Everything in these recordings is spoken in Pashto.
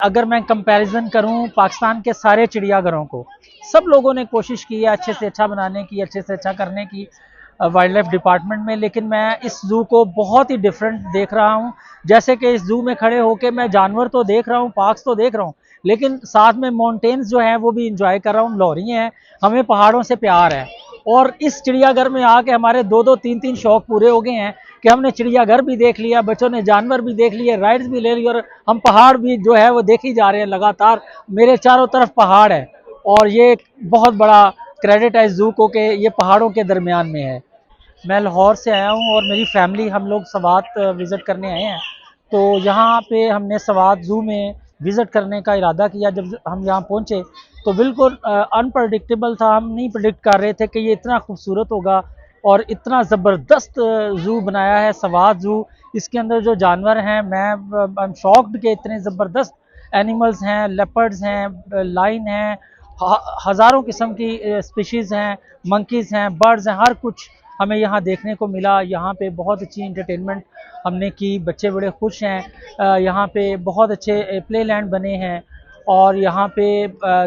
अगर मैं कंपैरिजन करूं पाकिस्तान के सारे चिड़ियाघरों को, सब लोगों ने कोशिश की है अच्छे से अच्छा बनाने की, अच्छे से अच्छा करने की वाइल्ड लाइफ डिपार्टमेंट में, लेकिन मैं इस जू को बहुत ही डिफरेंट देख रहा हूं। जैसे कि इस जू में खड़े होकर मैं जानवर तो देख रहा हूं, पार्क्स तो देख रहा हूं, लेकिन साथ में माउंटेन्स जो हैं वो भी इंजॉय कर रहा हूं, लोहरी हैं, हमें पहाड़ों से प्यार है। और इस चिड़ियाघर में आके हमारे दो दो तीन तीन शौक पूरे हो गए हैं कि हमने चिड़ियाघर भी देख लिया, बच्चों ने जानवर भी देख लिए, राइड्स भी ले ली, और हम पहाड़ भी जो है वो देख ही जा रहे हैं लगातार। मेरे चारों तरफ पहाड़ है और ये एक बहुत बड़ा क्रेडिट है इस जू को कि ये पहाड़ों के दरमियान में है। मैं लाहौर से आया हूँ और मेरी फैमिली, हम लोग सवात विज़िट करने आए हैं। तो यहाँ पे हमने सवात ज़ू में विज़िट करने का इरादा किया। जब हम यहाँ पहुँचे तो बिल्कुल अनप्रडिक्टेबल था, हम नहीं प्रिडिक्ट कर रहे थे कि ये इतना खूबसूरत होगा और इतना ज़बरदस्त ज़ू बनाया है सवात ज़ू। इसके अंदर जो जानवर हैं, मैं आई एम शॉक्ड कि इतने ज़बरदस्त एनिमल्स हैं, लेपर्ड्स हैं, लाइन हैं, हज़ारों किस्म की स्पीशीज़ हैं, मंकीज़ हैं, बर्ड्स हैं, हर कुछ हमें यहाँ देखने को मिला। यहाँ पे बहुत अच्छी इंटरटेनमेंट हमने की, बच्चे बड़े खुश हैं। यहाँ पे बहुत अच्छे प्ले लैंड बने हैं और यहाँ पे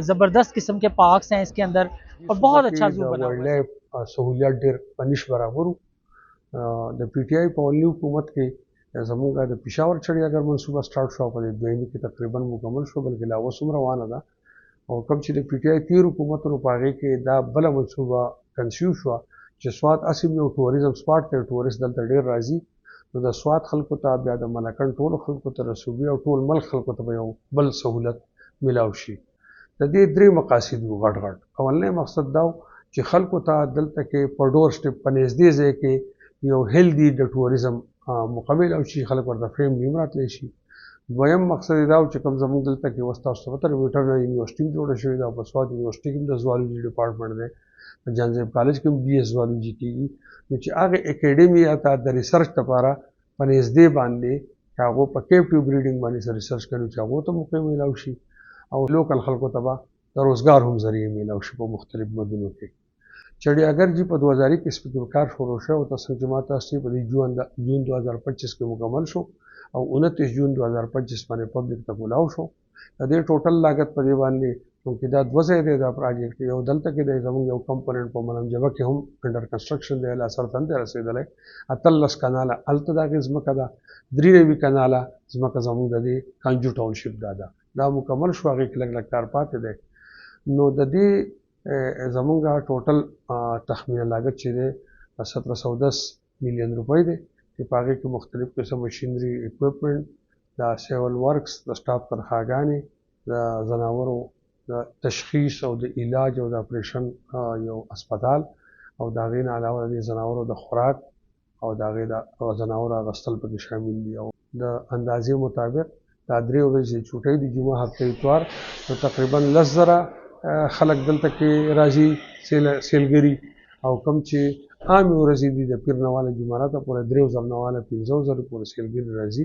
ज़बरदस्त किस्म के पार्क्स हैं इसके अंदर, और बहुत अच्छा जू बना हुआ है। सहूलियात ढेर पनिश बराबर د پی ټی آی په اولني حکومت کې زموږ د پېښور چړیاګر منصوبه سٹارټ شو په دویمه کې تقریبا مکمل شو، بلکې لا اوس هم روانه ده. او کوم چې د پی ټی آی تیر حکومتونو په هغې کې دا بله منصوبه کنسیو شوه چې سوات اصل یو ټوریزم سپاټ دی، ټورست دلته ډېر راځي. نو د سوات خلکو ته بیا د ملکنډ ټولو خلکو ته د صوبې او ټول ملک خلکو ته به یو بل سهولت میلاو شي. د دې درې مقاصد وو غټ غټ. اولنی مقصد دا و چې خلکو ته دلته کې په ډور سټپ په نږدې ځای کې یو هیلدي د ټوریزم مقابل او شي، خلک ورته فیملی هم راتلی شي. دویم مقصد یې دا و چې کوم زموږ دلته کې اوس تاسو ته ویټرنري یونیورسټي هم جوړه شوې ده، په سوات یونیورسټي کې هم د زوالوجي ډپارټمنټ دی، په جان کالج کې هم بي ایس زوالوجي کېږي. نو چې هغه اکیډمي یا د ریسرچ لپاره په نږدې باندې چې هغو په کیپټیو بریډینګ باندې سره ریسرچ کوي چې هغو ته موقع میلاو شي، او لوکل خلکو ته به د روزګار هم ذریعه میلاو شي په مختلف مدنو کې. چڑیاګر جی په 2021 کې کار شروع شو او تاسو چې ماته اصلي په جون 2025 کې مکمل شو او 29 جون 2025 باندې پبلک ته کولاو شو. د دې ټوټل لاګت په دی باندې چې دا 2 ځای دی دا پروجیکټ، یو دلته کې د زموږ یو کمپوننت په ملم جبه کې هم انډر کنسټرکشن دی، لا سره تند رسیدلې. اتلس کاناله الته دا غزمکه دا 3 کاناله زمکه زموږ د دې کانجو ټاونشپ دا مکمل شو. هغه کې لګ کار پاتې دی. نو د دې زمونږه ټوټل تخمینه لاګت چې دی 1710 میلیون روپۍ دی، چې په هغې کې مختلف قسم مشینري اکوپمنټ، د سیول ورکس، د سټاف تنخواګانې، د ځناورو د تشخیص او د علاج او د اپریشن یو اسپتال، او د هغې نه علاوه د ځناورو د خوراک او د هغې د ځناورو اخیستل پکې شامل دي. او د اندازې مطابق دا 3 ورځې چوټۍ د جمعه هفته اتوار نو تقریبا 10,000 خلک دلته کې راځي سیلګري، او کوم چې عامې ورځې دي د پیر نواله جمعرات پورې 3,000 نواله 15,000 پورې سیلګري راځي.